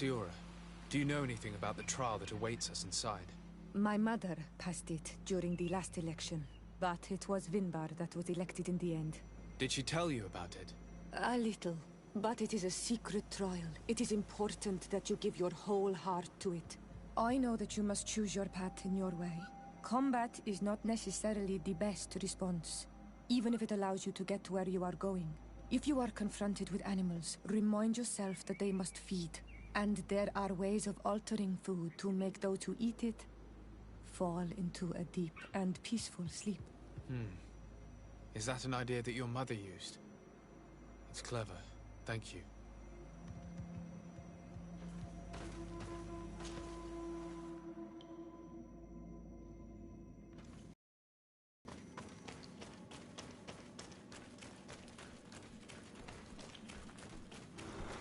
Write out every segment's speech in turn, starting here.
Siora, do you know anything about the trial that awaits us inside? My mother passed it during the last election, but it was Vinbar that was elected in the end. Did she tell you about it? A little, but it is a secret trial. It is important that you give your whole heart to it. I know that you must choose your path in your way. Combat is not necessarily the best response, even if it allows you to get to where you are going. If you are confronted with animals, remind yourself that they must feed, and there are ways of altering food to make those who eat it fall into a deep and peaceful sleep. Is that an idea that your mother used? It's clever. Thank you.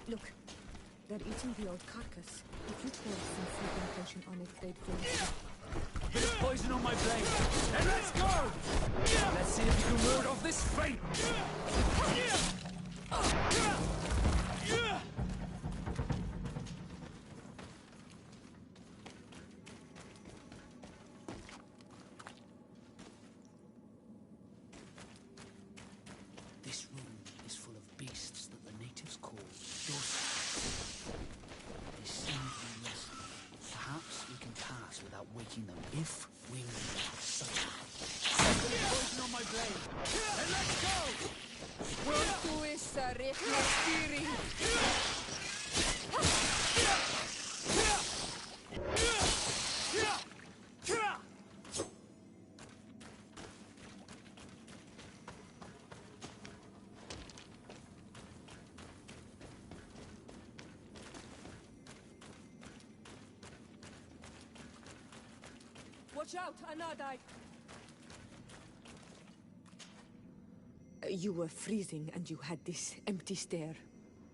Look, they're eating the old carcass. If you poured some sleeping potion on it, they'd fall asleep. A bit of poison on my blade, and let's go! Let's see if you can ward off this fate! This room is full of beasts that the natives call dust. They seem unresting. Perhaps we can pass without waking them if we poison on my blade. And let's go! Watch out, Anadai! You were freezing and you had this empty stare.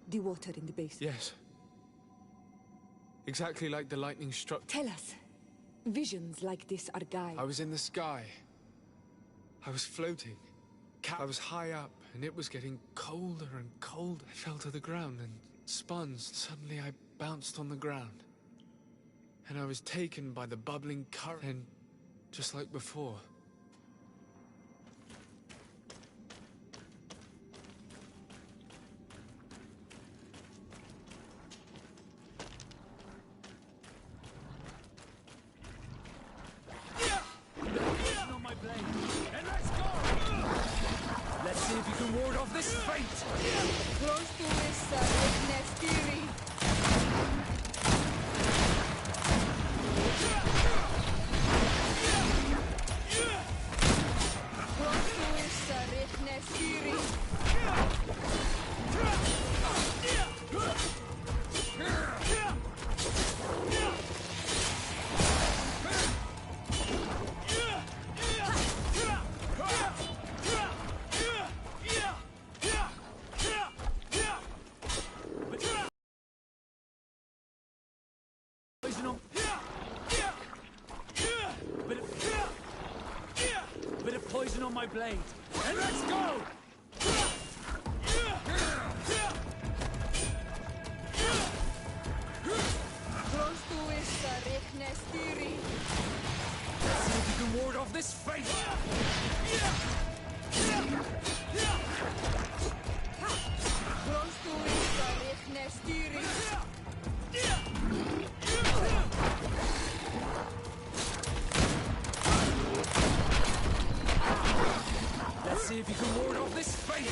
The water in the basin. Yes. Exactly like the lightning struck. Tell us. Visions like this are guides. I was in the sky. I was floating. I was high up, and it was getting colder and colder. I fell to the ground and spun. Suddenly I bounced on the ground. And I was taken by the bubbling current, and just like before. On my blade, and let's go! Let's see if you can ward off this fate! Bit of poison on my blade, and let's go! Let's see if you can ward off this fate! Let's see if you can ward off this fate!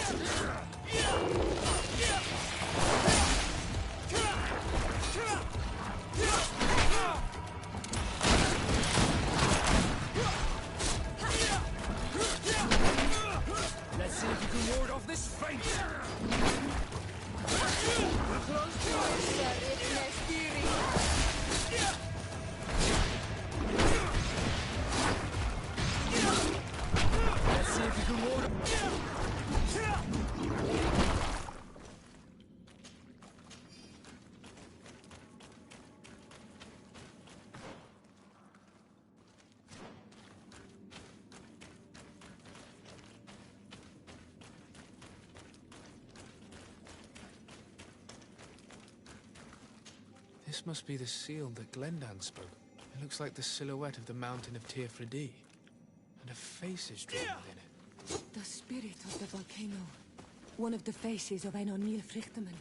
Let's see if you can ward off this fate! Let's see if you can ward off... This must be the seal that Glendan spoke. It looks like the silhouette of the mountain of Tir-Fredi. And a face is drawn within it. The spirit of the volcano. One of the faces of Einar Mílfrichtemann.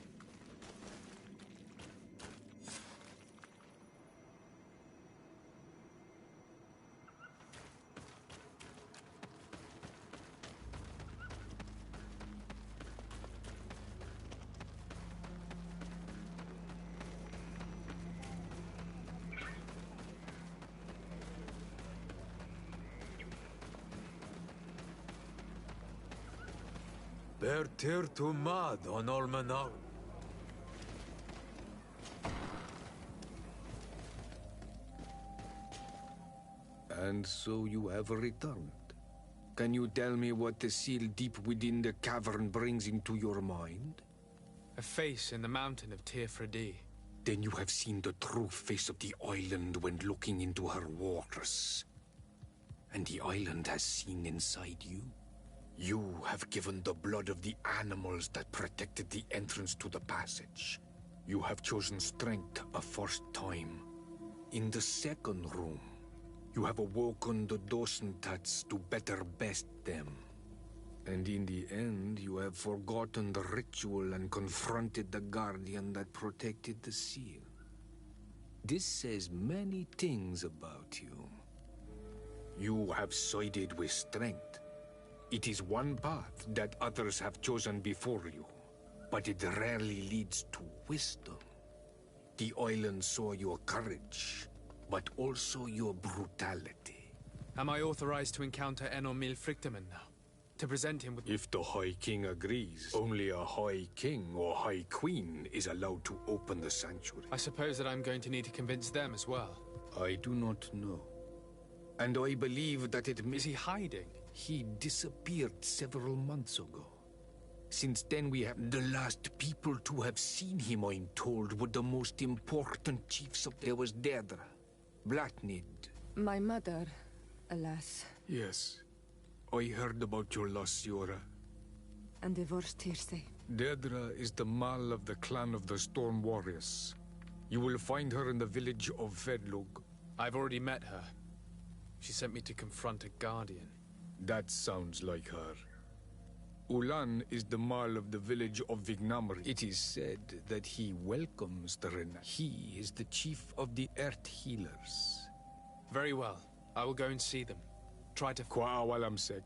Bertir to mad on Olmenau. And so you have returned. Can you tell me what the seal deep within the cavern brings into your mind? A face in the mountain of Tir-Fredi. Then you have seen the true face of the island when looking into her waters. And the island has seen inside you. You have given the blood of the animals that protected the entrance to the passage. You have chosen strength a first time. In the second room, you have awoken the Dosentats to better best them. And in the end, you have forgotten the ritual and confronted the guardian that protected the seal. This says many things about you. You have sided with strength. It is one path that others have chosen before you, but it rarely leads to wisdom. The island saw your courage, but also your brutality. Am I authorized to encounter Einar Mílfrichtemann now? To present him with... If the High King agrees, only a High King or High Queen is allowed to open the sanctuary. I suppose that I'm going to need to convince them as well. I do not know. And I believe that it... Is he hiding? He disappeared several months ago. Since then we have... The last people to have seen him, I'm told, were the most important chiefs of... There was Deirdre, Blatnid. My mother, alas. Yes. I heard about your loss, Yora. And divorced Tirce. Deirdre is the Mal of the clan of the Storm Warriors. You will find her in the village of Vedlug. I've already met her. She sent me to confront a guardian. That sounds like her. Ulan is the Mal of the village of Vignamri. It is said that he welcomes the Rena. He is the chief of the Earth Healers. Very well. I will go and see them. Try to... Kwa'awalamseg.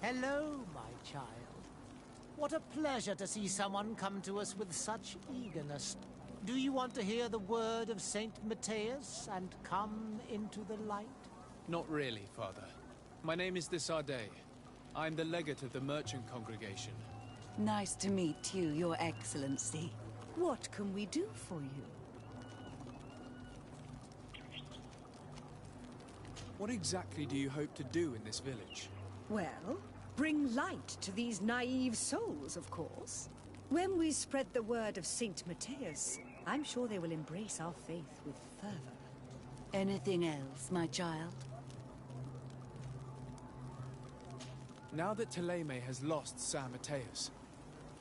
Hello, my child. What a pleasure to see someone come to us with such eagerness. Do you want to hear the word of Saint Matthias and come into the light? Not really, Father. My name is Desardet. I'm the legate of the merchant congregation. Nice to meet you, Your Excellency. What can we do for you? What exactly do you hope to do in this village? Well, bring light to these naive souls, of course. When we spread the word of Saint Matthias, I'm sure they will embrace our faith with fervor. Anything else, my child? Now that Teleme has lost San Mateus,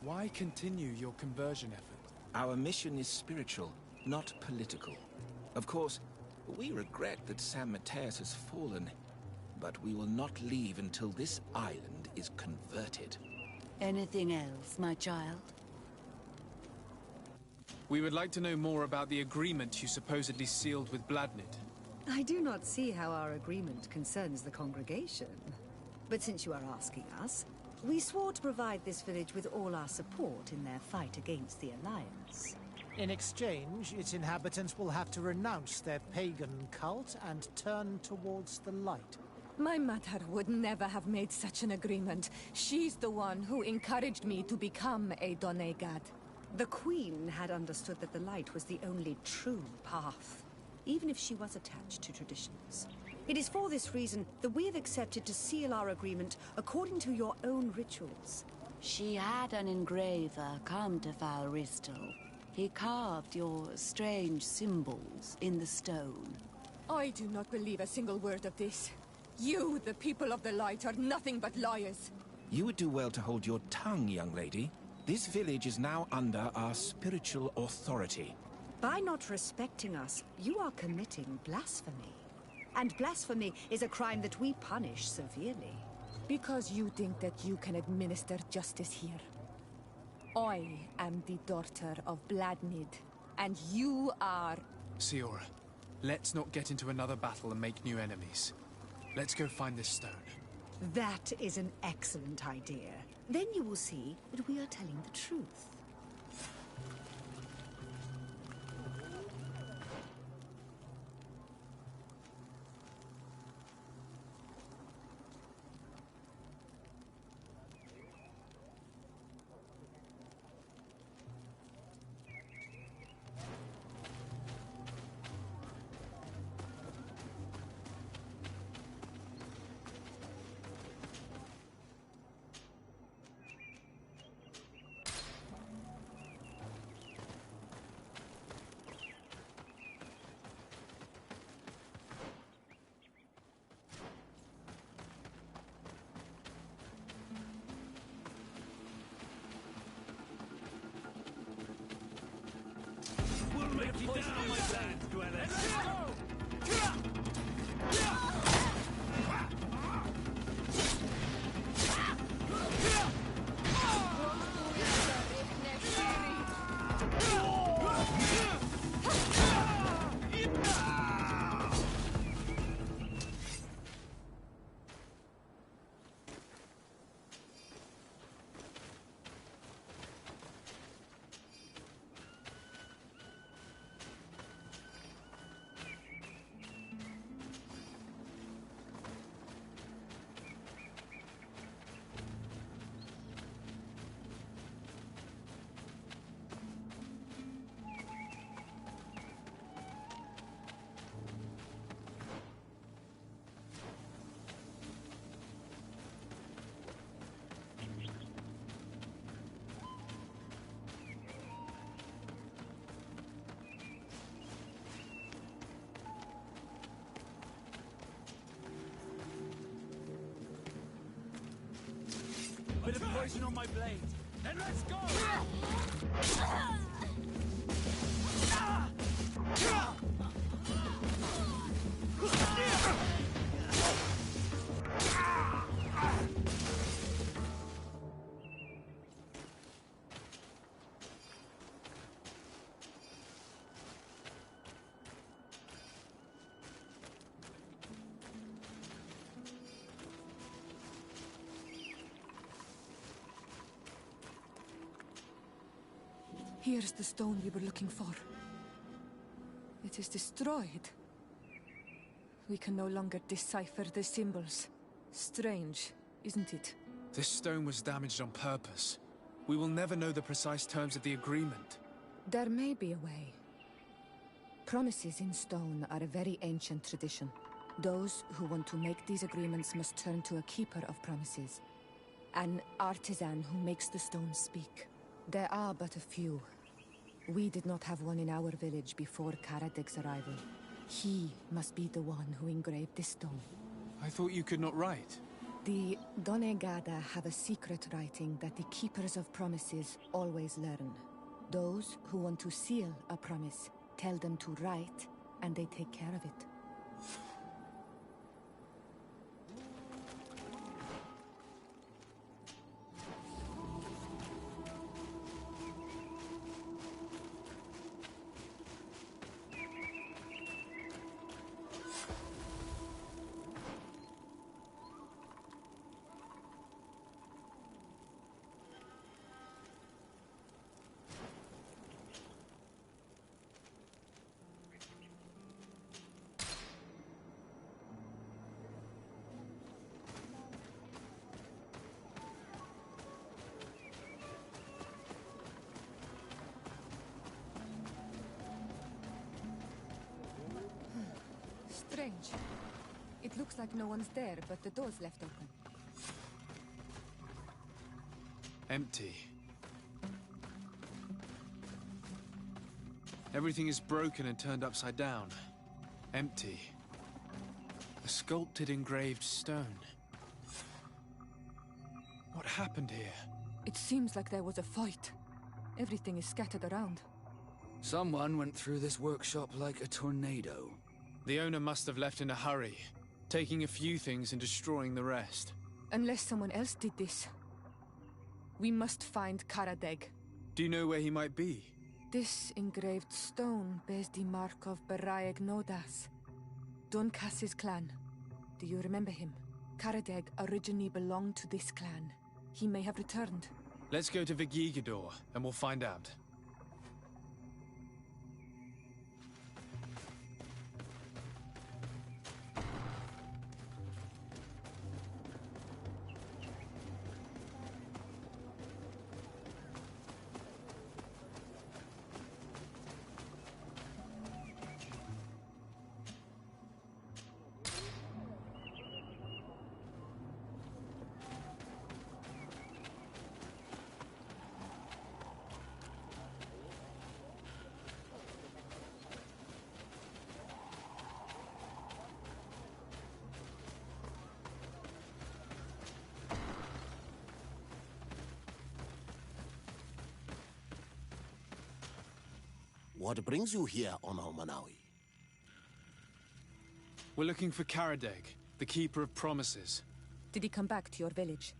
why continue your conversion effort? Our mission is spiritual, not political. Of course, we regret that San Mateus has fallen, but we will not leave until this island is converted. Anything else, my child? We would like to know more about the agreement you supposedly sealed with Bladnid. I do not see how our agreement concerns the congregation. But since you are asking us, we swore to provide this village with all our support in their fight against the Alliance. In exchange, its inhabitants will have to renounce their pagan cult and turn towards the light. My mother would never have made such an agreement. She's the one who encouraged me to become a Donegad. The Queen had understood that the light was the only true path, even if she was attached to traditions. It is for this reason that we have accepted to seal our agreement according to your own rituals. She had an engraver come to Falristal. He carved your strange symbols in the stone. I do not believe a single word of this. You, the people of the light, are nothing but liars. You would do well to hold your tongue, young lady. This village is now under our spiritual authority. By not respecting us, you are committing blasphemy. And blasphemy is a crime that we punish severely. Because you think that you can administer justice here. I am the daughter of Bladnid, and you are... Siora, let's not get into another battle and make new enemies. Let's go find this stone. That is an excellent idea. Then you will see that we are telling the truth. Bit of poison on my blade. Then let's go! Here's the stone we were looking for. It is destroyed. We can no longer decipher the symbols. Strange, isn't it? This stone was damaged on purpose. We will never know the precise terms of the agreement. There may be a way. Promises in stone are a very ancient tradition. Those who want to make these agreements must turn to a keeper of promises. An artisan who makes the stones speak. There are but a few. We did not have one in our village before Karadeg's arrival. He must be the one who engraved this stone. I thought you could not write. The Donegada have a secret writing that the keepers of promises always learn. Those who want to seal a promise tell them to write, and they take care of it. Strange. It looks like no one's there, but the door's left open. Empty. Everything is broken and turned upside down. Empty. A sculpted engraved stone. What happened here? It seems like there was a fight. Everything is scattered around. Someone went through this workshop like a tornado. The owner must have left in a hurry, taking a few things and destroying the rest. Unless someone else did this. We must find Karadeg. Do you know where he might be? This engraved stone bears the mark of Baraeg Nodas, Duncass's clan. Do you remember him? Karadeg originally belonged to this clan. He may have returned. Let's go to Vigigador, and we'll find out. What brings you here on Almanawi? We're looking for Karadeg, the Keeper of Promises. Did he come back to your village?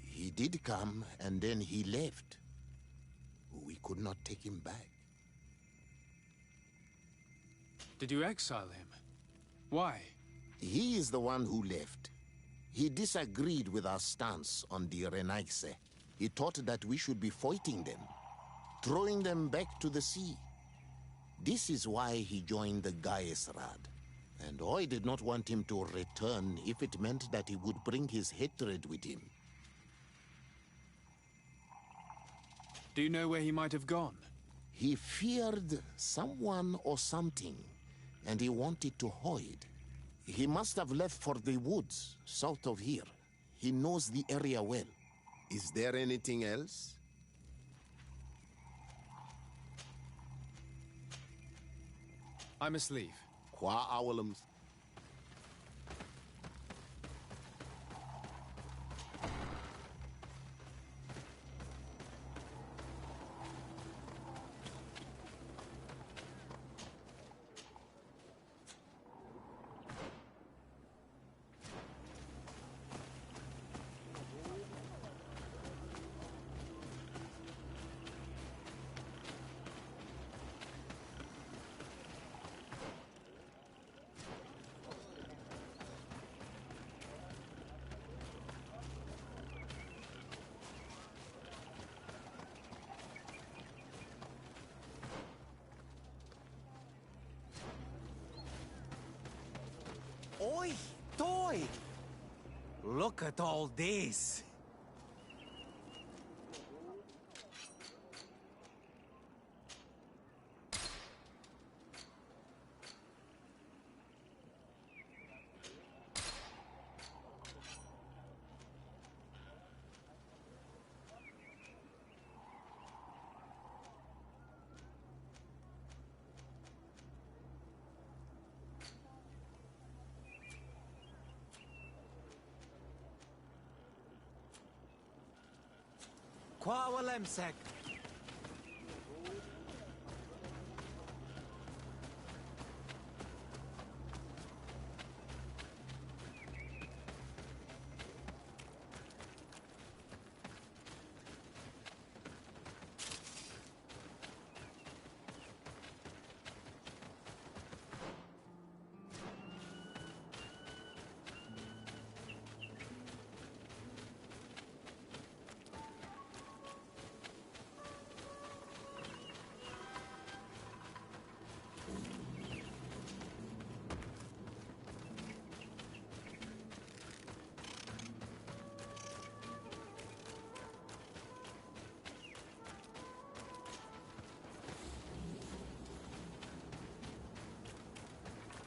He did come, and then he left. We could not take him back. Did you exile him? Why? He is the one who left. He disagreed with our stance on the Renaise. He thought that we should be fighting them, throwing them back to the sea. This is why he joined the Gaesrad. And I did not want him to return if it meant that he would bring his hatred with him. Do you know where he might have gone? He feared someone or something, and he wanted to hide. He must have left for the woods, south of here. He knows the area well. Is there anything else? I must leave. Qua awalums. Oi, toy! Look at all this. Qua walemsek.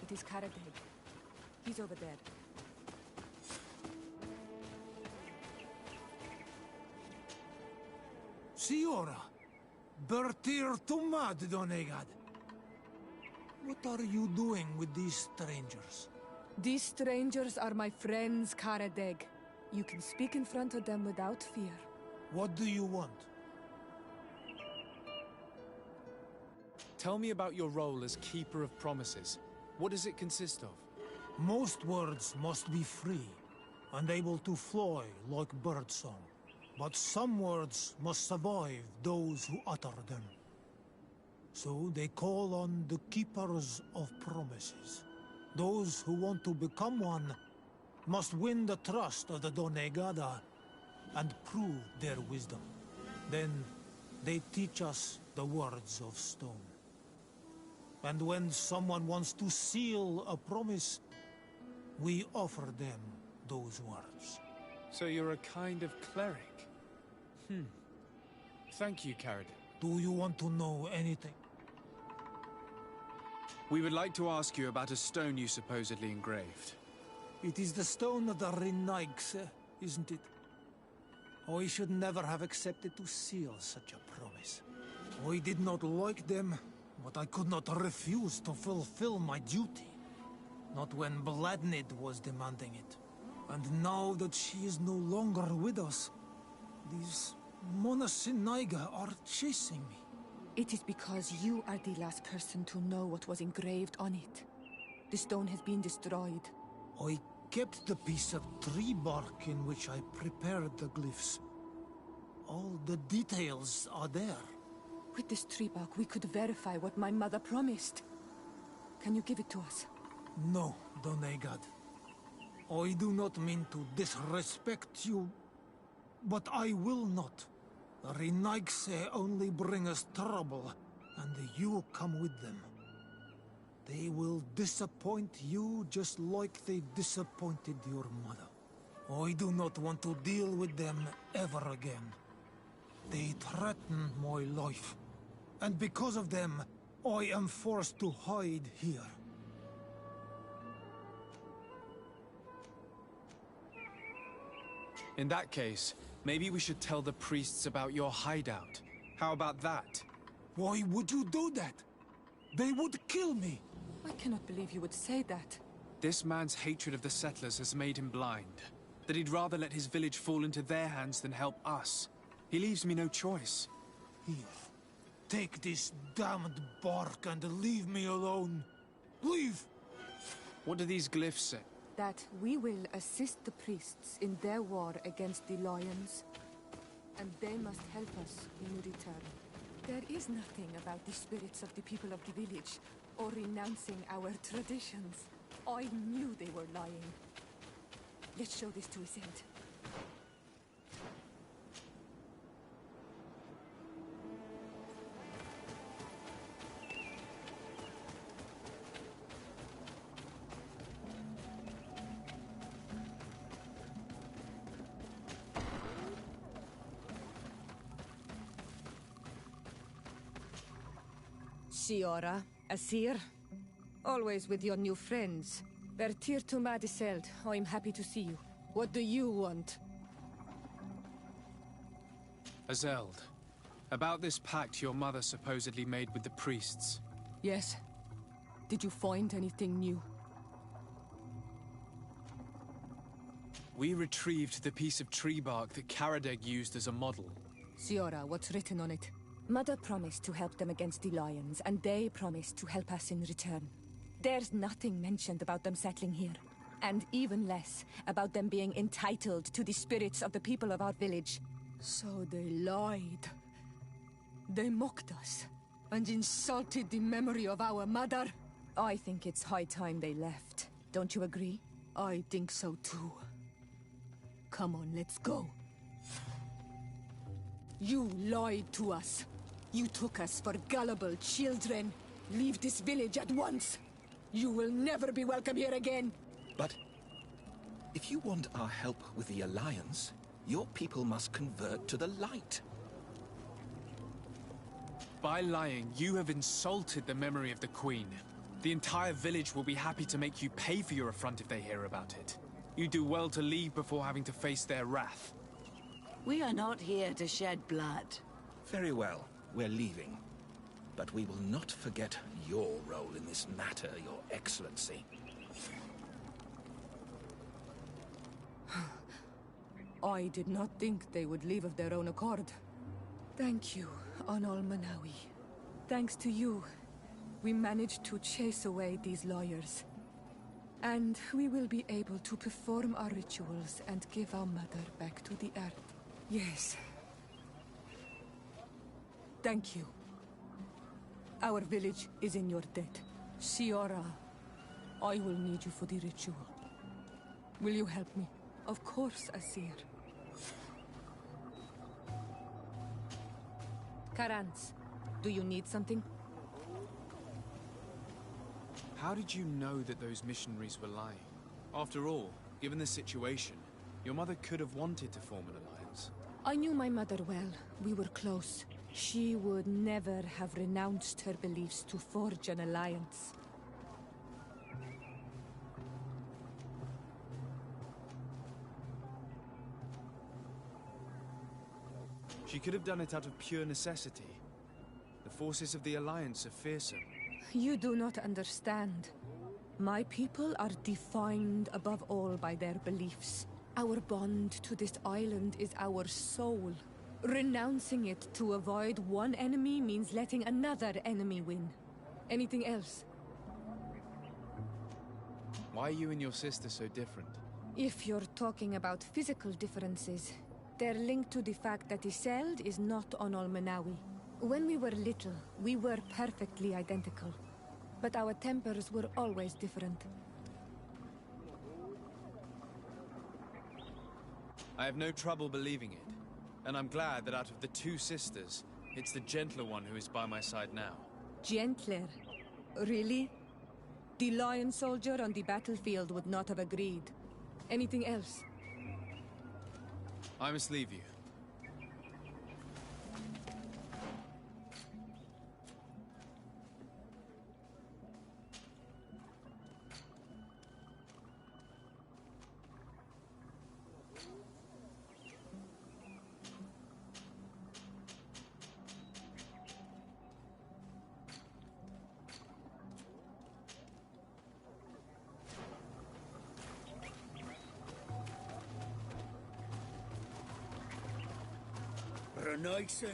It is Karadeg. He's over there. Siora, Bertir Tumad Donegad. What are you doing with these strangers? These strangers are my friends, Karadeg. You can speak in front of them without fear. What do you want? Tell me about your role as Keeper of Promises. What does it consist of? Most words must be free and able to fly like birdsong. But some words must survive those who utter them. So they call on the Keepers of Promises. Those who want to become one must win the trust of the Donegada and prove their wisdom. Then they teach us the words of stone. And when someone wants to seal a promise, we offer them those words. So you're a kind of cleric? Thank you, Karadeg. Do you want to know anything? We would like to ask you about a stone you supposedly engraved. It is the stone of the Renaigse, isn't it? I should never have accepted to seal such a promise. I did not like them, but I could not refuse to fulfill my duty. Not when Bladnid was demanding it. And now that she is no longer with us, these Monasinaiga are chasing me. It is because you are the last person to know what was engraved on it. The stone has been destroyed. I kept the piece of tree bark in which I prepared the glyphs. All the details are there. With this tree bark, we could verify what my mother promised. Can you give it to us? No, Donegad. I do not mean to disrespect you, but I will not. The Renaigse only bring us trouble, and you come with them. They will disappoint you just like they disappointed your mother. I do not want to deal with them ever again. They threaten my life, and because of them, I am forced to hide here. In that case, maybe we should tell the priests about your hideout. How about that? Why would you do that? They would kill me. I cannot believe you would say that. This man's hatred of the settlers has made him blind. That he'd rather let his village fall into their hands than help us. He leaves me no choice. Here, take this damned bark and leave me alone. Leave! What do these glyphs say? That we will assist the priests in their war against the lions. And they must help us in return. There is nothing about the spirits of the people of the village, or renouncing our traditions. I knew they were lying. Let's show this to his end. Siora, Asir, always with your new friends. Bertir to Madiseld, I'm happy to see you. What do you want? Azeld, about this pact your mother supposedly made with the priests. Yes. Did you find anything new? We retrieved the piece of tree bark that Karadeg used as a model. Siora, what's written on it? Mother promised to help them against the lions, and they promised to help us in return. There's nothing mentioned about them settling here, and even less about them being entitled to the spirits of the people of our village. So they lied. They mocked us, and insulted the memory of our mother. I think it's high time they left. Don't you agree? I think so too. Come on, let's go. You lied to us. You took us for gullible children. Leave this village at once. You will never be welcome here again. But if you want our help with the Alliance, your people must convert to the light. By lying, you have insulted the memory of the Queen. The entire village will be happy to make you pay for your affront if they hear about it. You do well to leave before having to face their wrath. We are not here to shed blood. Very well, we're leaving. But we will not forget your role in this matter, Your Excellency. I did not think they would leave of their own accord. Thank you, Anol Manawi. Thanks to you, we managed to chase away these lawyers. And we will be able to perform our rituals and give our mother back to the earth. Yes. Thank you. Our village is in your debt. Siora, I will need you for the ritual. Will you help me? Of course, Asir. Karans, do you need something? How did you know that those missionaries were lying? After all, given the situation, your mother could have wanted to form an alliance. I knew my mother well. We were close. She would never have renounced her beliefs to forge an alliance. She could have done it out of pure necessity. The forces of the Alliance are fearsome. You do not understand. My people are defined above all by their beliefs. Our bond to this island is our soul. Renouncing it to avoid one enemy means letting another enemy win. Anything else? Why are you and your sister so different? If you're talking about physical differences, they're linked to the fact that Iseld is not on Olmenawi. When we were little, we were perfectly identical. But our tempers were always different. I have no trouble believing it. And I'm glad that out of the two sisters, it's the gentler one who is by my side now. Gentler? Really? The lion soldier on the battlefield would not have agreed. Anything else? I must leave you. Renaise.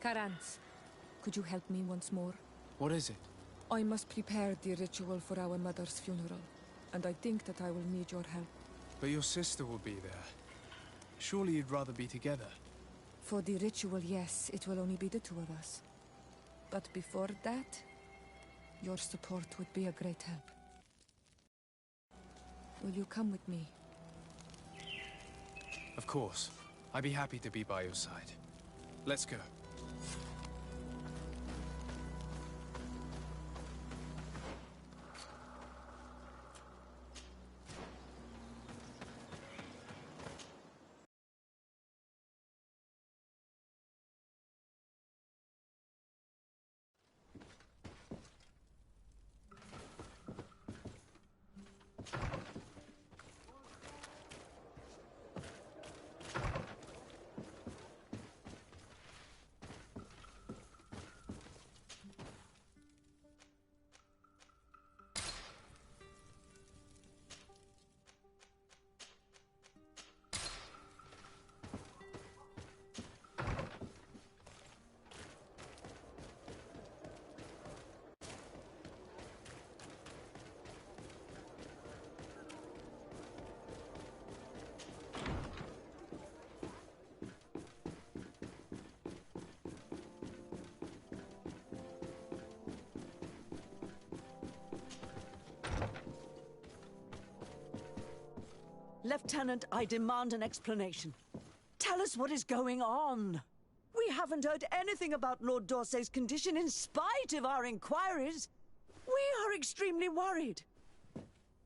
Karans, could you help me once more? What is it? I must prepare the ritual for our mother's funeral, and I think that I will need your help. But your sister will be there. Surely you'd rather be together. For the ritual, yes, it will only be the two of us. But before that, your support would be a great help. Will you come with me? Of course. I'd be happy to be by your side. Let's go. Lieutenant, I demand an explanation. Tell us what is going on. We haven't heard anything about Lord D'Orsay's condition in spite of our inquiries. We are extremely worried.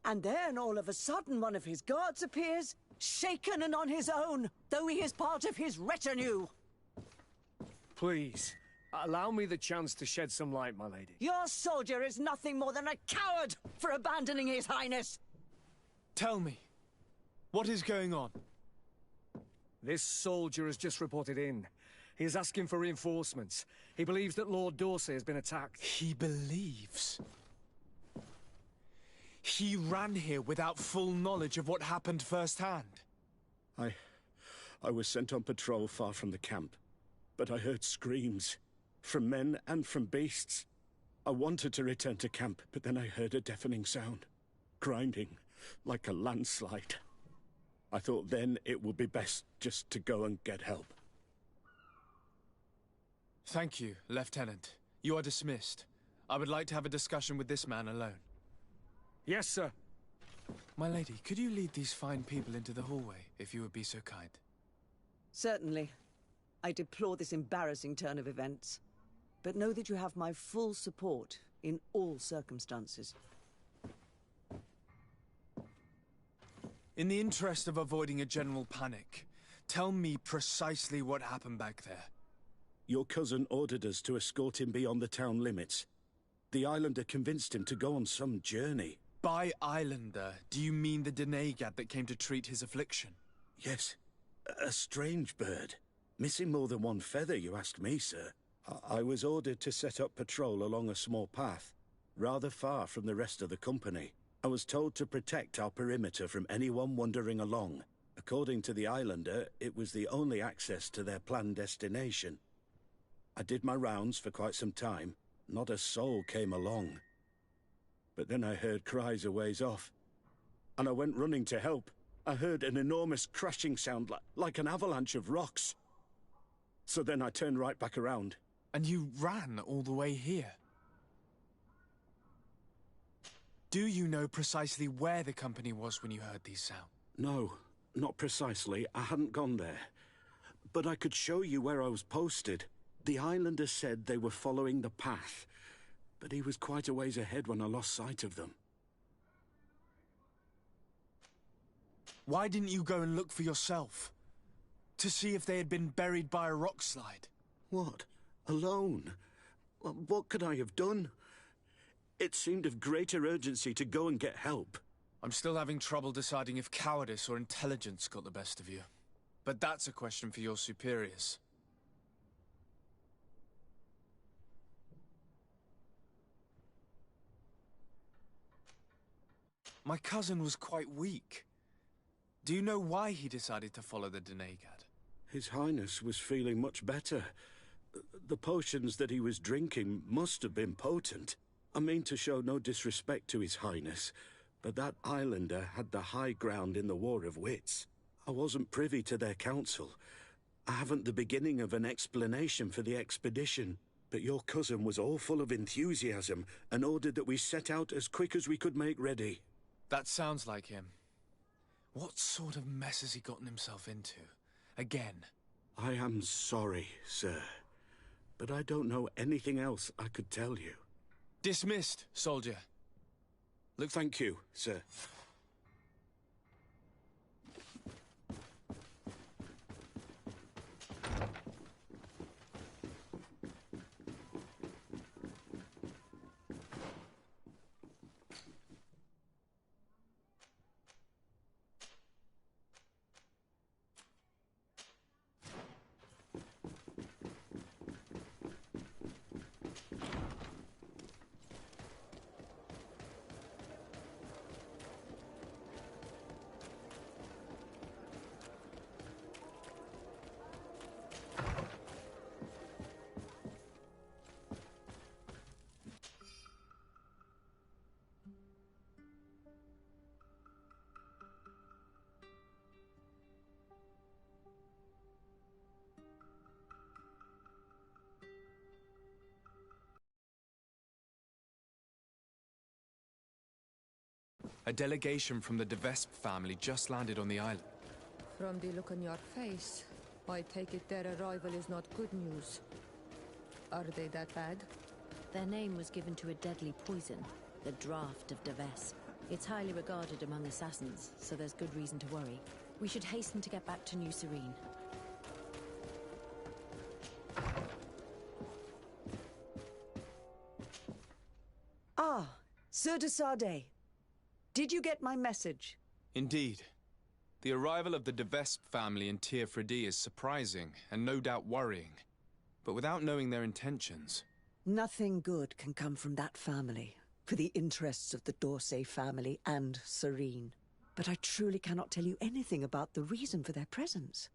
And then, all of a sudden, one of his guards appears, shaken and on his own, though he is part of his retinue. Please, allow me the chance to shed some light, my lady. Your soldier is nothing more than a coward for abandoning his highness. Tell me, what is going on? This soldier has just reported in. He is asking for reinforcements. He believes that Lord D'Orsay has been attacked. He believes? He ran here without full knowledge of what happened firsthand. I was sent on patrol far from the camp, but I heard screams, from men and from beasts. I wanted to return to camp, but then I heard a deafening sound, grinding, like a landslide. I thought then it would be best just to go and get help. Thank you, Lieutenant. You are dismissed. I would like to have a discussion with this man alone. Yes, sir. My lady, could you lead these fine people into the hallway, if you would be so kind? Certainly. I deplore this embarrassing turn of events, but know that you have my full support in all circumstances. In the interest of avoiding a general panic, tell me precisely what happened back there. Your cousin ordered us to escort him beyond the town limits. The Islander convinced him to go on some journey. By Islander, do you mean the Denegad that came to treat his affliction? Yes. A strange bird. Missing more than one feather, you ask me, sir. I was ordered to set up patrol along a small path, rather far from the rest of the company. I was told to protect our perimeter from anyone wandering along. According to the Islander, it was the only access to their planned destination. I did my rounds for quite some time. Not a soul came along. But then I heard cries a ways off, and I went running to help. I heard an enormous crashing sound like an avalanche of rocks. So then I turned right back around. And you ran all the way here? Do you know precisely where the company was when you heard these sounds? No, not precisely. I hadn't gone there. But I could show you where I was posted. The Islander said they were following the path, but he was quite a ways ahead when I lost sight of them. Why didn't you go and look for yourself? To see if they had been buried by a rock slide? What? Alone? What could I have done? It seemed of greater urgency to go and get help. I'm still having trouble deciding if cowardice or intelligence got the best of you. But that's a question for your superiors. My cousin was quite weak. Do you know why he decided to follow the Denegad? His Highness was feeling much better. The potions that he was drinking must have been potent. I mean to show no disrespect to His Highness, but that Islander had the high ground in the War of Wits. I wasn't privy to their counsel. I haven't the beginning of an explanation for the expedition, but your cousin was all full of enthusiasm and ordered that we set out as quick as we could make ready. That sounds like him. What sort of mess has he gotten himself into? Again? I am sorry, sir, but I don't know anything else I could tell you. Dismissed, soldier. Thank you, sir. A delegation from the De Vespe family just landed on the island. From the look on your face, I take it their arrival is not good news. Are they that bad? Their name was given to a deadly poison, the Draft of De Vespe. It's highly regarded among assassins, so there's good reason to worry. We should hasten to get back to New Serene. Ah, Sir de Sardet. Did you get my message? Indeed. The arrival of the De Vespe family in Tir Fredi is surprising and no doubt worrying. But without knowing their intentions... Nothing good can come from that family, for the interests of the Dorsey family and Serene. But I truly cannot tell you anything about the reason for their presence.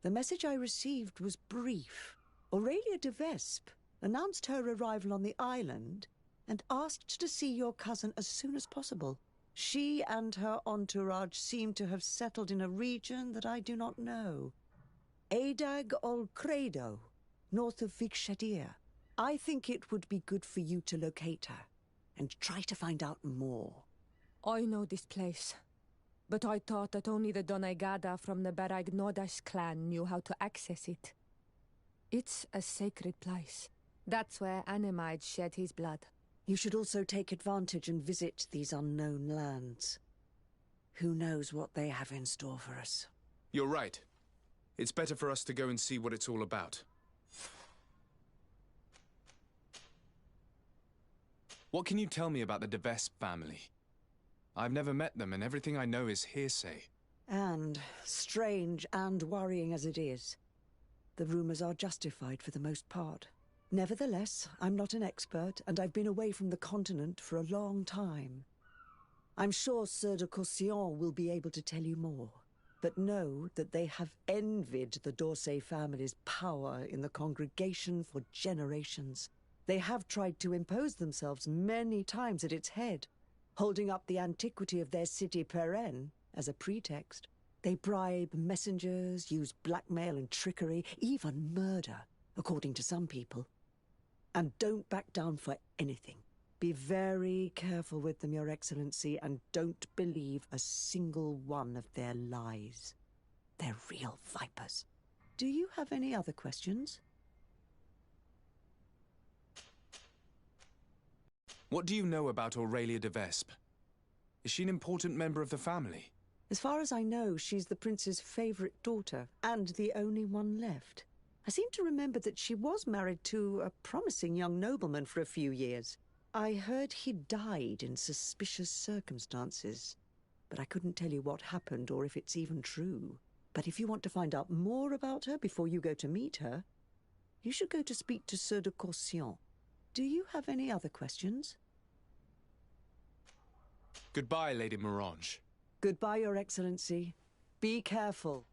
The message I received was brief. Aurelia de Vespe announced her arrival on the island and asked to see your cousin as soon as possible. She and her entourage seem to have settled in a region that I do not know. Adag ol Credo, north of Vikshadir. I think it would be good for you to locate her and try to find out more. I know this place, but I thought that only the Doneigada from the Baragnodas clan knew how to access it. It's a sacred place. That's where Animide shed his blood. You should also take advantage and visit these unknown lands. Who knows what they have in store for us? You're right. It's better for us to go and see what it's all about. What can you tell me about the De Vespe family? I've never met them, and everything I know is hearsay. And, strange and worrying as it is, the rumors are justified for the most part. Nevertheless, I'm not an expert, and I've been away from the continent for a long time. I'm sure Sieur de Courcillon will be able to tell you more. But know that they have envied the Dorsey family's power in the congregation for generations. They have tried to impose themselves many times at its head, holding up the antiquity of their city Peren as a pretext. They bribe messengers, use blackmail and trickery, even murder, according to some people. And don't back down for anything. Be very careful with them, Your Excellency, and don't believe a single one of their lies. They're real vipers. Do you have any other questions? What do you know about Aurelia de Vespe? Is she an important member of the family? As far as I know, she's the prince's favorite daughter, and the only one left. I seem to remember that she was married to a promising young nobleman for a few years. I heard he died in suspicious circumstances, but I couldn't tell you what happened or if it's even true. But if you want to find out more about her before you go to meet her, you should go to speak to Sieur de Courcillon. Do you have any other questions? Goodbye, Lady Morange. Goodbye, Your Excellency. Be careful.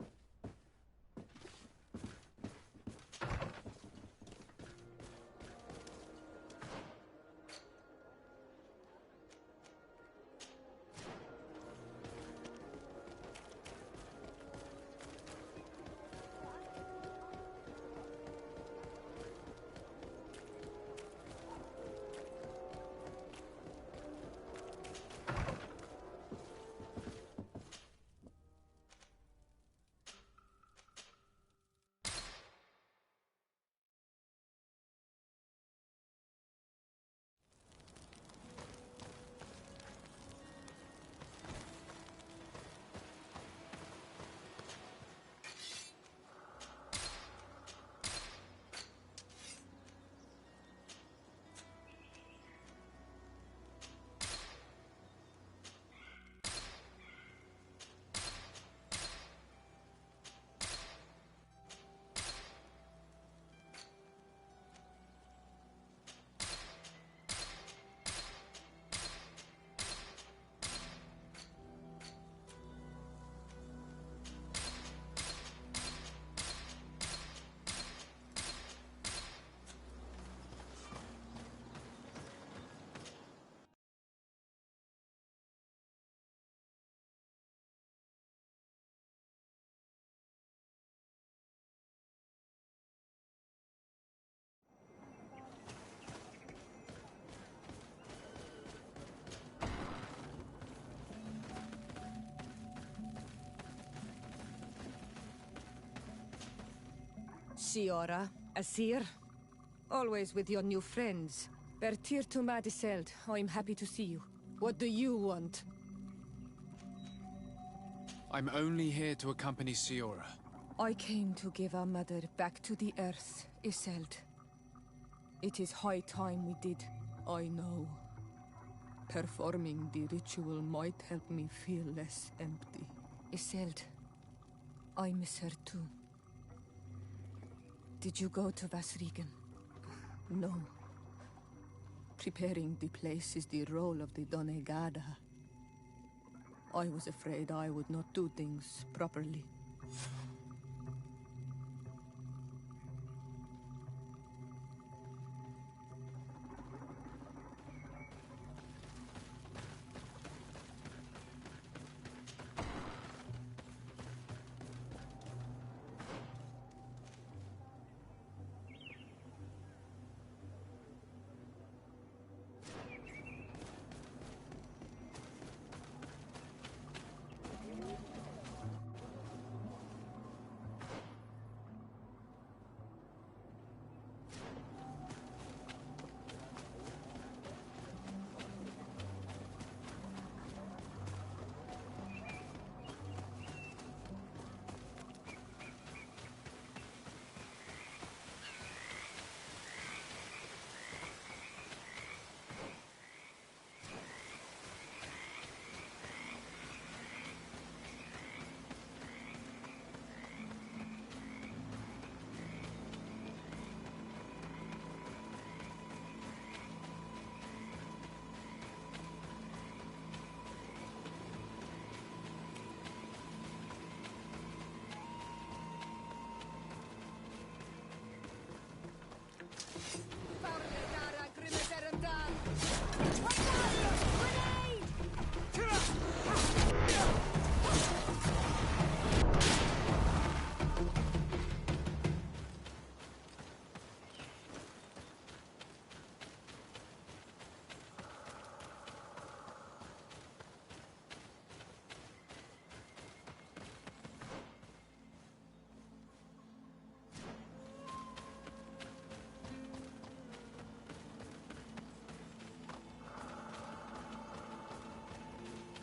Siora, Asir. Always with your new friends. Bertir to Madiseld, I'm happy to see you. What do you want? I'm only here to accompany Siora. I came to give our mother back to the earth, Iseld. It is high time we did, I know. Performing the ritual might help me feel less empty. Iseld, I miss her too. Did you go to Vasrigan? No. Preparing the place is the role of the Donegada. I was afraid I would not do things properly.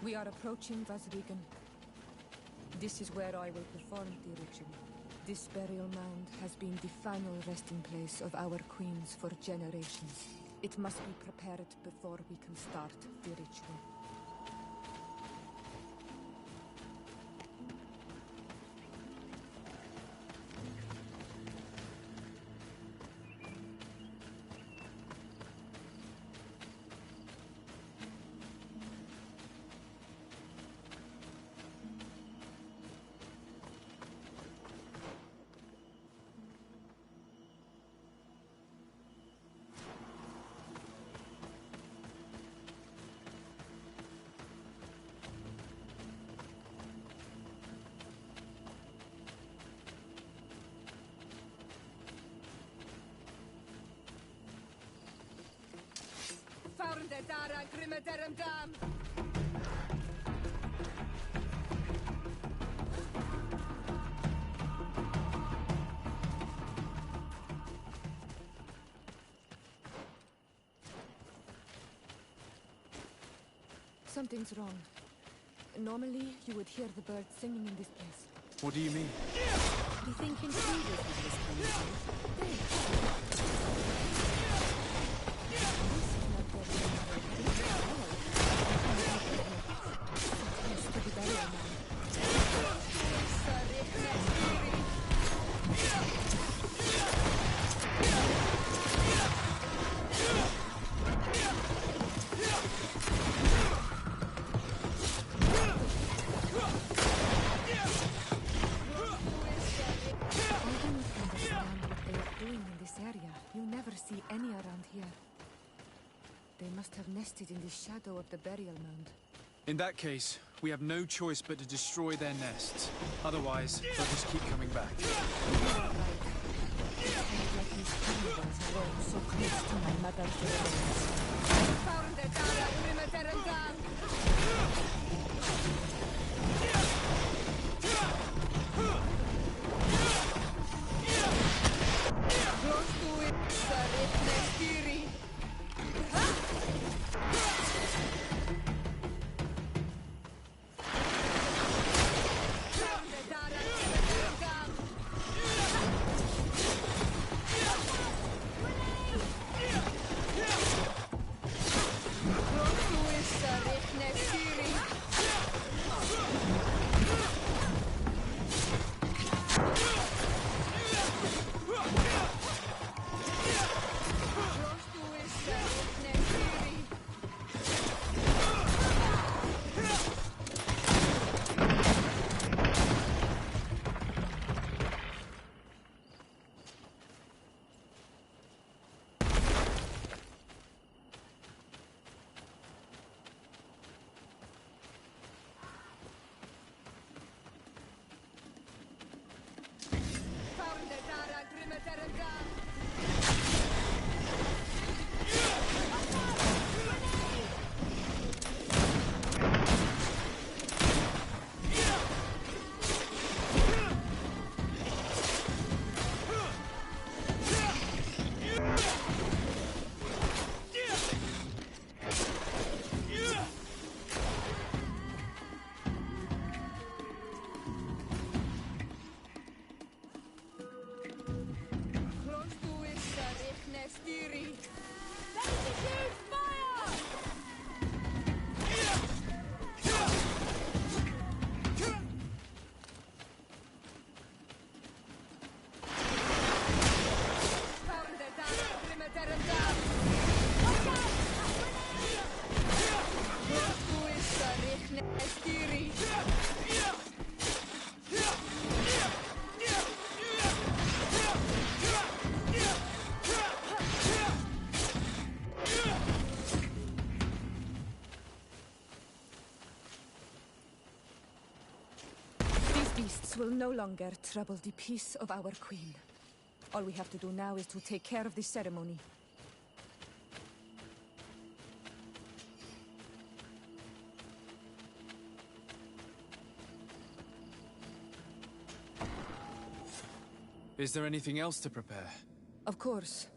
We are approaching Vasrigan. This is where I will perform the ritual. This burial mound has been the final resting place of our queens for generations. It must be prepared before we can start the ritual. Something's wrong. Normally, you would hear the birds singing in this place. What do you mean? You think intruders have this kind of in the shadow of the burial mound. In that case, we have no choice but to destroy their nests. Otherwise, they'll just keep coming back. So close to my mother's beasts will no longer trouble the peace of our queen. All we have to do now is to take care of the ceremony. Is there anything else to prepare? Of course.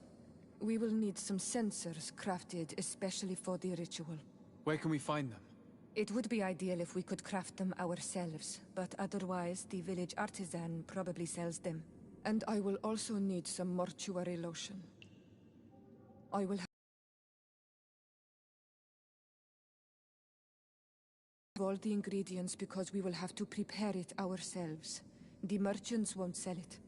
We will need some sensors crafted especially for the ritual. Where can we find them? It would be ideal if we could craft them ourselves, but otherwise the village artisan probably sells them. And I will also need some mortuary lotion. I will have all the ingredients because we will have to prepare it ourselves. The merchants won't sell it.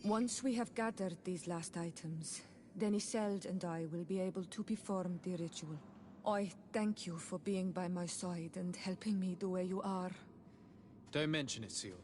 Once we have gathered these last items, then Isolde and I will be able to perform the ritual. I thank you for being by my side and helping me the way you are. Don't mention it, Seal.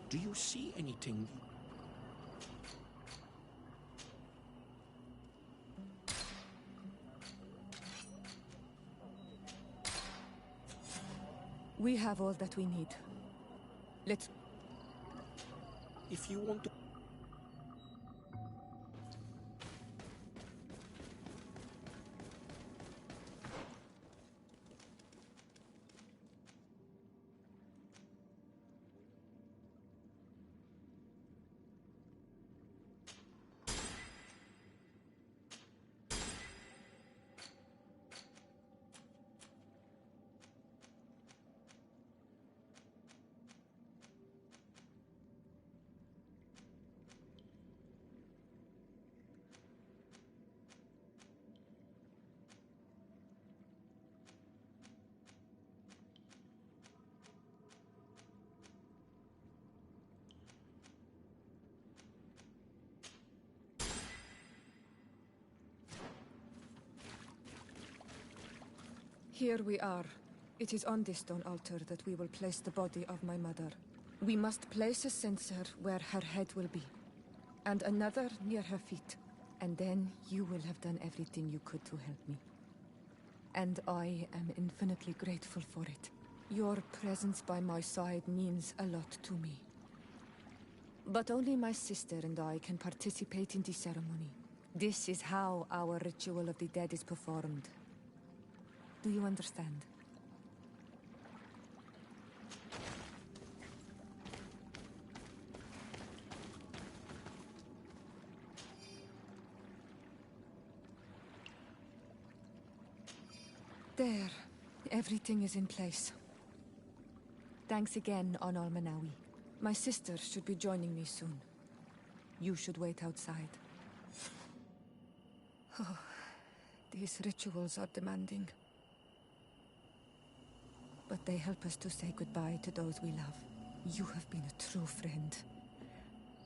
Do you see anything? We have all that we need. Let's... If you want to... Here we are. It is on this stone altar that we will place the body of my mother. We must place a censer where her head will be, and another near her feet. And then you will have done everything you could to help me. And I am infinitely grateful for it. Your presence by my side means a lot to me. But only my sister and I can participate in the ceremony. This is how our ritual of the dead is performed. Do you understand? There. Everything is in place. Thanks again, Onal Manawi. My sister should be joining me soon. You should wait outside. Oh, these rituals are demanding. But they help us to say goodbye to those we love. You have been a true friend.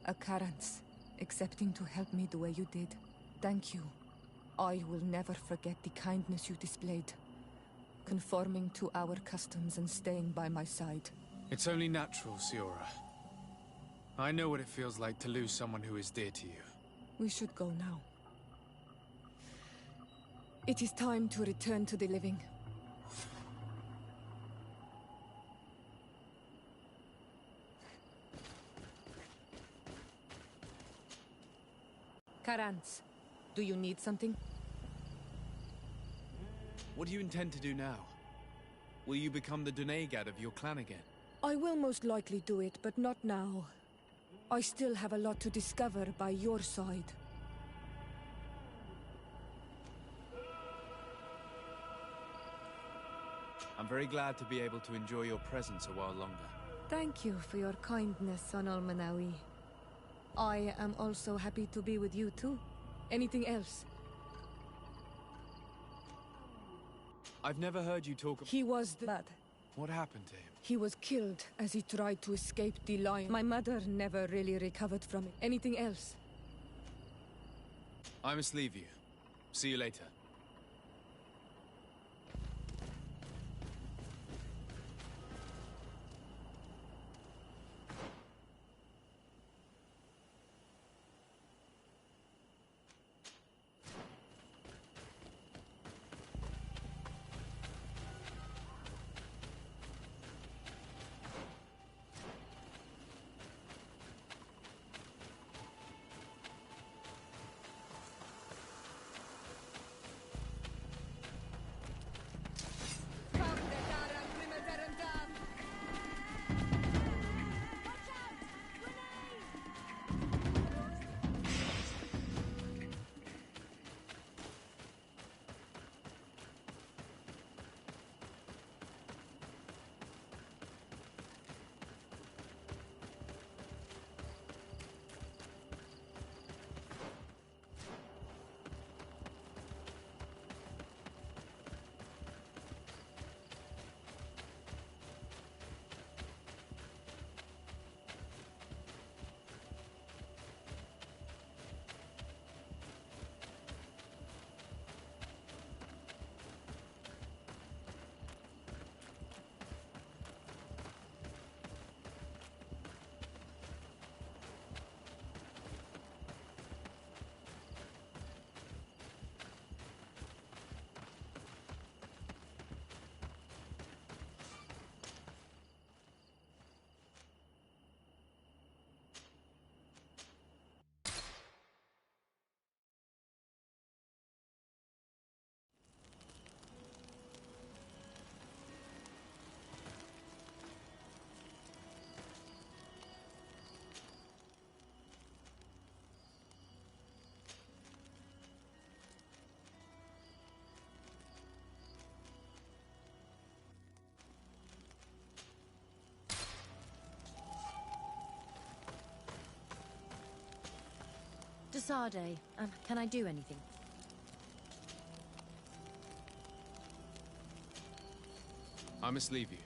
A Karans, accepting to help me the way you did. Thank you. I will never forget the kindness you displayed. Conforming to our customs and staying by my side. It's only natural, Siora. I know what it feels like to lose someone who is dear to you. We should go now. It is time to return to the living. Karans, do you need something? What do you intend to do now? Will you become the Dunegad of your clan again? I will most likely do it, but not now. I still have a lot to discover by your side. I'm very glad to be able to enjoy your presence a while longer. Thank you for your kindness, Son Almanawi. I am also happy to be with you too. Anything else? I've never heard you talk. He was the lad. What happened to him? He was killed as he tried to escape the lion. My mother never really recovered from it. Anything else? I must leave you. See you later. Desade, can I do anything? I must leave you.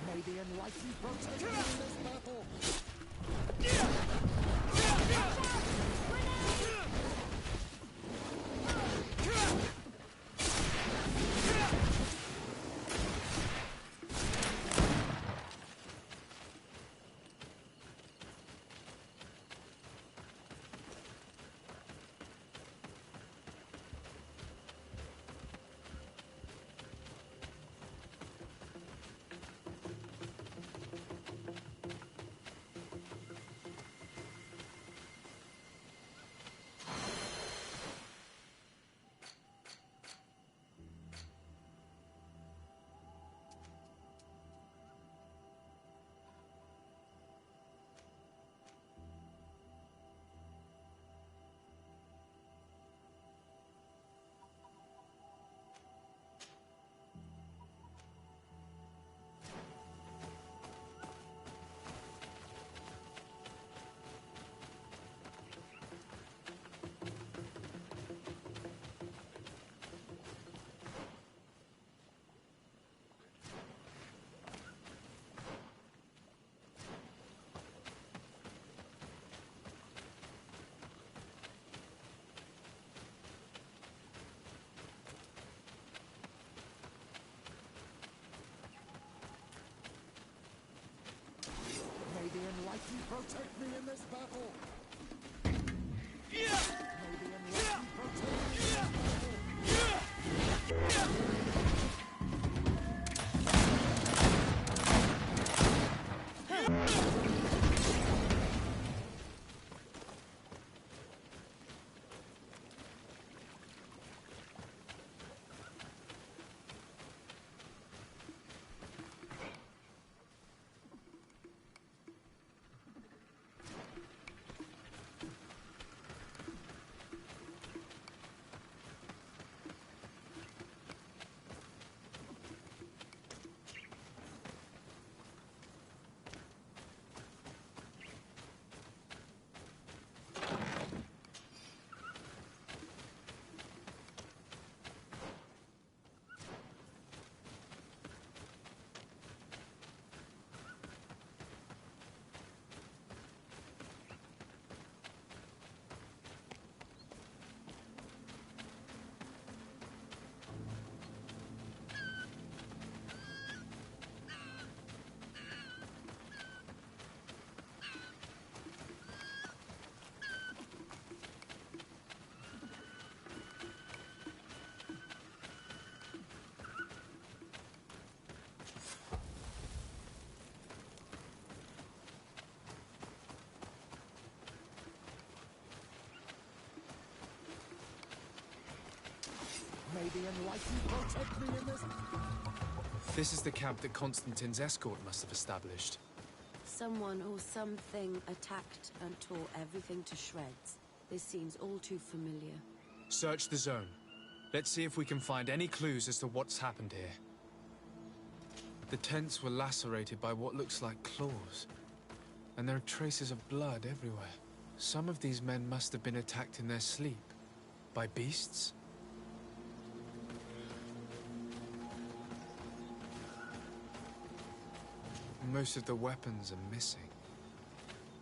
May the enlightened protect you in this battle! Enlighten protect me in this battle! May the Enlighten protect me in this battle! May the Enlightened protect me in this... This is the camp that Constantine's escort must have established. Someone or something attacked and tore everything to shreds. This seems all too familiar. Search the zone. Let's see if we can find any clues as to what's happened here. The tents were lacerated by what looks like claws. And there are traces of blood everywhere. Some of these men must have been attacked in their sleep. By beasts? Most of the weapons are missing.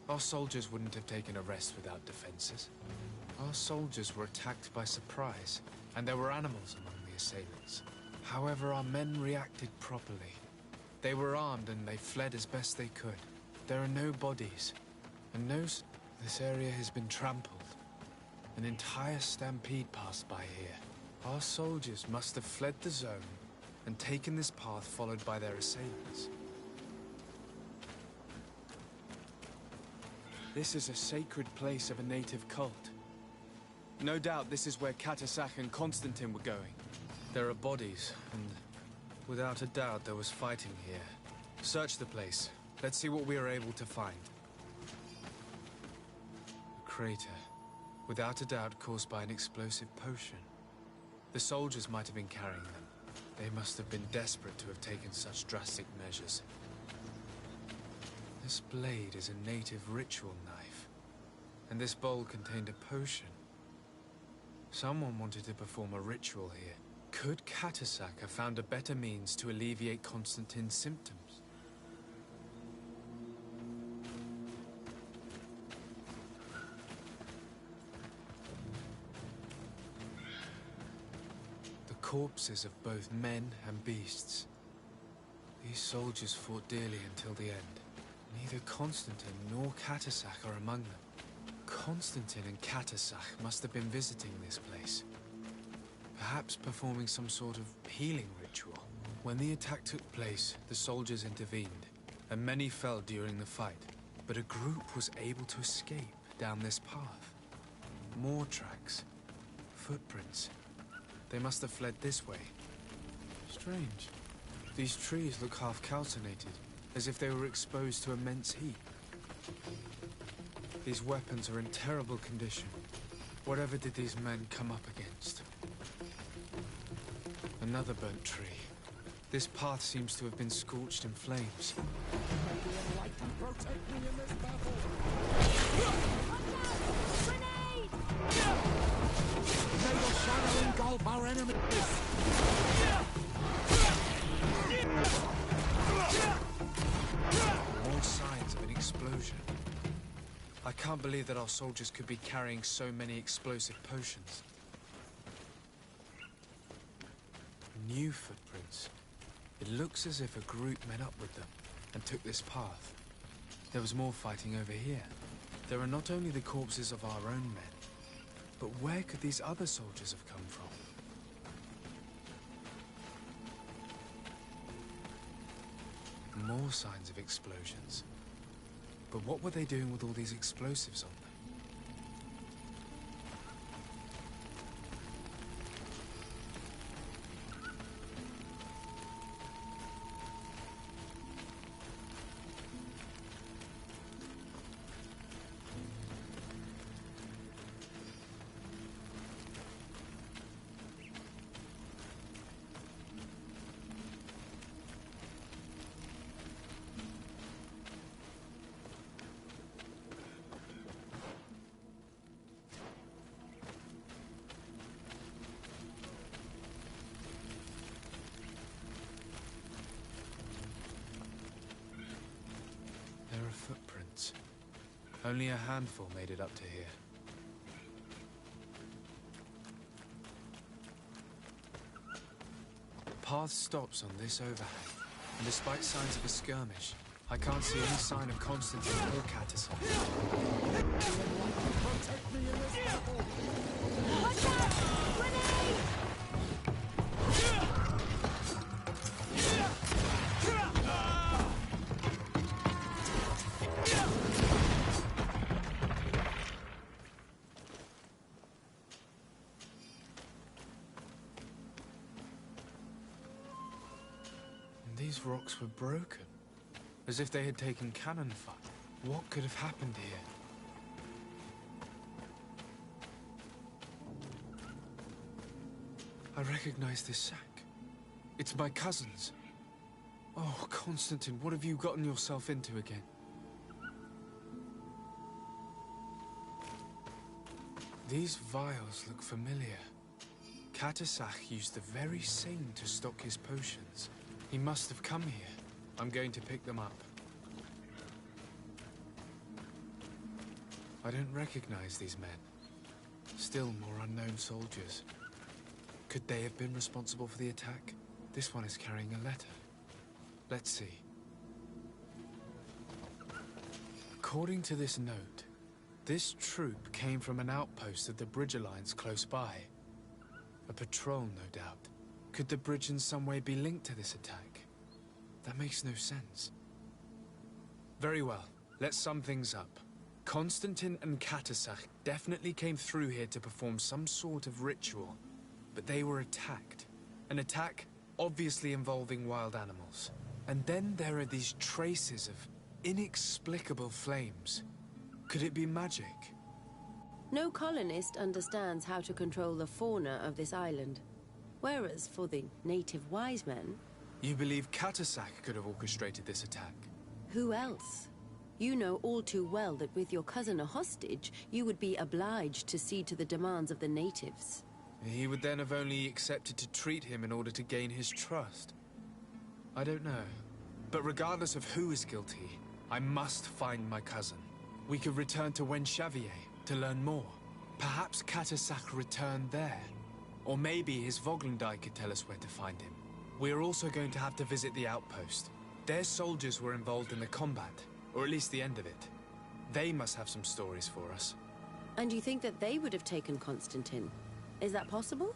Our soldiers wouldn't have taken a rest without defenses. Our soldiers were attacked by surprise, and there were animals among the assailants. However, our men reacted properly. They were armed and they fled as best they could. There are no bodies, and this area has been trampled. An entire stampede passed by here. Our soldiers must have fled the zone and taken this path followed by their assailants. This is a sacred place of a native cult. No doubt this is where Catasac and Constantine were going. There are bodies, and without a doubt there was fighting here. Search the place. Let's see what we are able to find. A crater. Without a doubt caused by an explosive potion. The soldiers might have been carrying them. They must have been desperate to have taken such drastic measures. This blade is a native ritual knife, and this bowl contained a potion. Someone wanted to perform a ritual here. Could Catasac have found a better means to alleviate Constantine's symptoms? The corpses of both men and beasts. These soldiers fought dearly until the end. Neither Constantine nor Catasac are among them. Constantine and Catasac must have been visiting this place. Perhaps performing some sort of healing ritual. When the attack took place, the soldiers intervened, and many fell during the fight. But a group was able to escape down this path. More tracks. Footprints. They must have fled this way. Strange. These trees look half calcinated, as if they were exposed to immense heat. These weapons are in terrible condition. Whatever did these men come up against? Another burnt tree. This path seems to have been scorched in flames. May the Enlightened protect me in this battle! Grenade! May the shadow engulf our enemies! More signs of an explosion. I can't believe that our soldiers could be carrying so many explosive potions. New footprints. It looks as if a group met up with them and took this path. There was more fighting over here. There are not only the corpses of our own men, but where could these other soldiers have come from? More signs of explosions. But what were they doing with all these explosives on them? There are footprints. Only a handful made it up to here. The path stops on this overhang, and despite signs of a skirmish, I can't see any sign of Constantine or Catisan. Protect me in this battle! Watch out! Grenade! These rocks were broken, as if they had taken cannon fire. What could have happened here? I recognize this sack. It's my cousin's. Oh, Constantine, what have you gotten yourself into again? These vials look familiar. Catasach used the very same to stock his potions. He must have come here. I'm going to pick them up. I don't recognize these men. Still more unknown soldiers. Could they have been responsible for the attack? This one is carrying a letter. Let's see. According to this note, this troop came from an outpost of the Bridge Alliance close by. A patrol, no doubt. Could the bridge in some way be linked to this attack? That makes no sense. Very well. Let's sum things up. Constantine and Catasach definitely came through here to perform some sort of ritual, but they were attacked. An attack obviously involving wild animals. And then there are these traces of inexplicable flames. Could it be magic? No colonist understands how to control the fauna of this island. Whereas for the native wise men... You believe Catasach could have orchestrated this attack? Who else? You know all too well that with your cousin a hostage, you would be obliged to cede to the demands of the natives. He would then have only accepted to treat him in order to gain his trust. I don't know. But regardless of who is guilty, I must find my cousin. We could return to Wen Xavier to learn more. Perhaps Catasach returned there. Or maybe his Voglendai could tell us where to find him. We are also going to have to visit the outpost. Their soldiers were involved in the combat, or at least the end of it. They must have some stories for us. And you think that they would have taken Constantine? Is that possible?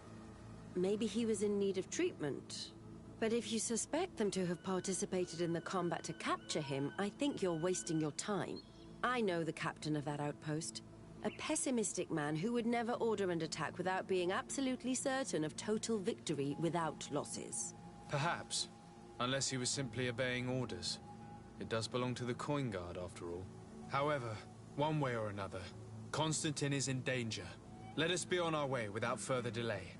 Maybe he was in need of treatment. But if you suspect them to have participated in the combat to capture him, I think you're wasting your time. I know the captain of that outpost. A pessimistic man who would never order an attack without being absolutely certain of total victory without losses. Perhaps. Unless he was simply obeying orders. It does belong to the Coin Guard, after all. However, one way or another, Constantine is in danger. Let us be on our way without further delay.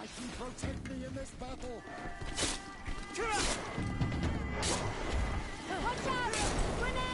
mighty protect me in this battle! Watch out! Grenade!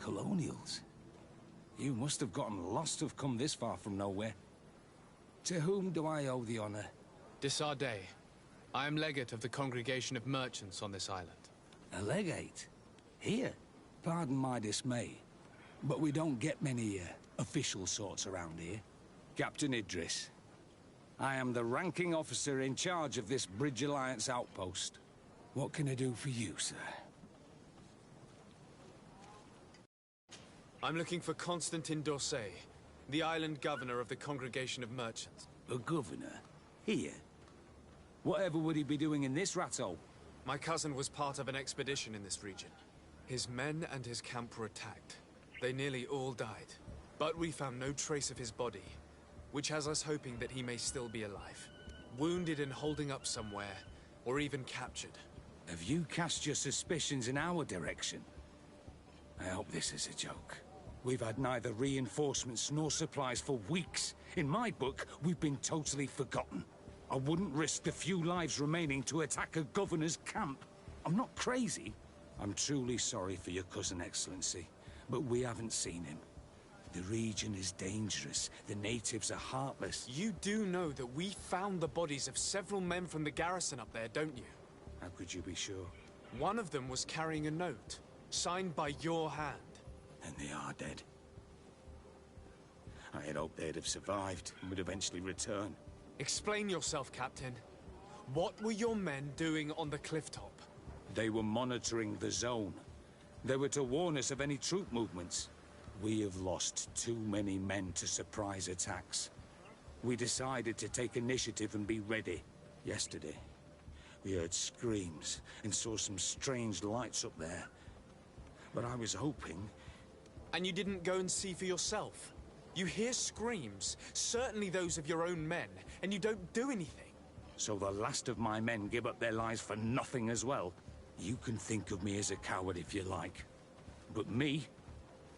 Colonials? You must have gotten lost to have come this far from nowhere. To whom do I owe the honor? Desardet. I am legate of the Congregation of Merchants on this island. A legate? Here? Pardon my dismay, but we don't get many official sorts around here. Captain Idris. I am the ranking officer in charge of this Bridge Alliance outpost. What can I do for you, sir? I'm looking for Constantin d'Orsay, the island governor of the Congregation of Merchants. A governor? Here? Whatever would he be doing in this rattle? My cousin was part of an expedition in this region. His men and his camp were attacked. They nearly all died. But we found no trace of his body, which has us hoping that he may still be alive. Wounded and holding up somewhere, or even captured. Have you cast your suspicions in our direction? I hope this is a joke. We've had neither reinforcements nor supplies for weeks. In my book, we've been totally forgotten. I wouldn't risk the few lives remaining to attack a governor's camp. I'm not crazy. I'm truly sorry for your cousin, Excellency, but we haven't seen him. The region is dangerous. The natives are heartless. You do know that we found the bodies of several men from the garrison up there, don't you? How could you be sure? One of them was carrying a note, signed by your hand. And they are dead. I had hoped they'd have survived and would eventually return. Explain yourself, Captain. What were your men doing on the clifftop? They were monitoring the zone. They were to warn us of any troop movements. We have lost too many men to surprise attacks. We decided to take initiative and be ready. Yesterday, we heard screams and saw some strange lights up there. But I was hoping... And you didn't go and see for yourself? You hear screams, certainly those of your own men, and you don't do anything. So the last of my men give up their lives for nothing as well? You can think of me as a coward if you like. But me,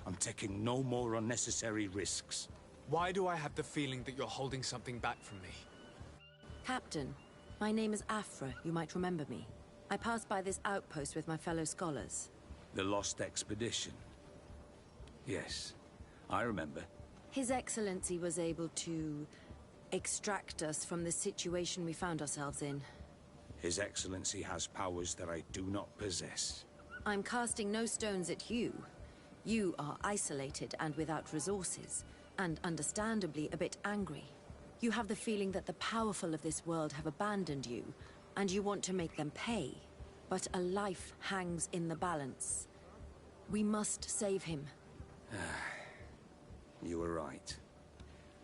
I'm taking no more unnecessary risks. Why do I have the feeling that you're holding something back from me? Captain, my name is Afra. You might remember me. I passed by this outpost with my fellow scholars. The Lost Expedition. Yes, I remember. His Excellency was able to extract us from the situation we found ourselves in. His Excellency has powers that I do not possess. I'm casting no stones at you. You are isolated and without resources, and understandably a bit angry. You have the feeling that the powerful of this world have abandoned you, and you want to make them pay. But a life hangs in the balance. We must save him. You were right.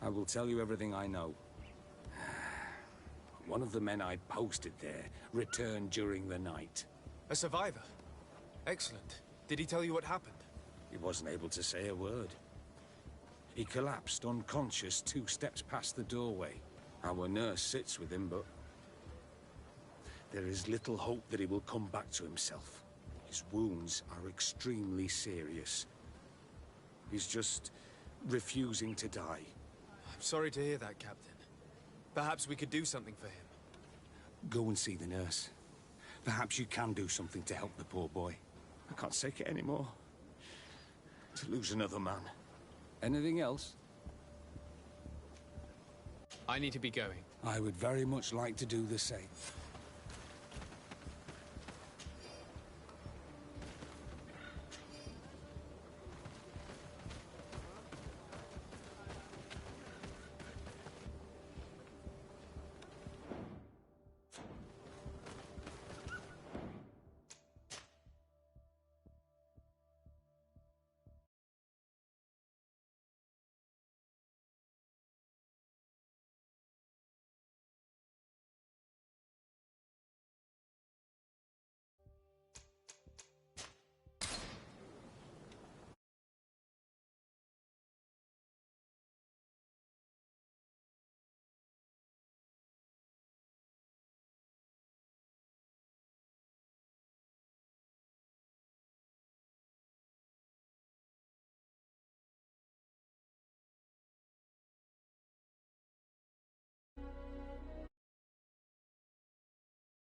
I will tell you everything I know. One of the men I'd posted there returned during the night. A survivor? Excellent. Did he tell you what happened? He wasn't able to say a word. He collapsed unconscious 2 steps past the doorway. Our nurse sits with him, but... There is little hope that he will come back to himself. His wounds are extremely serious. He's just refusing to die. I'm sorry to hear that, Captain. Perhaps we could do something for him. Go and see the nurse. Perhaps you can do something to help the poor boy. I can't take it anymore. To lose another man. Anything else? I need to be going. I would very much like to do the same.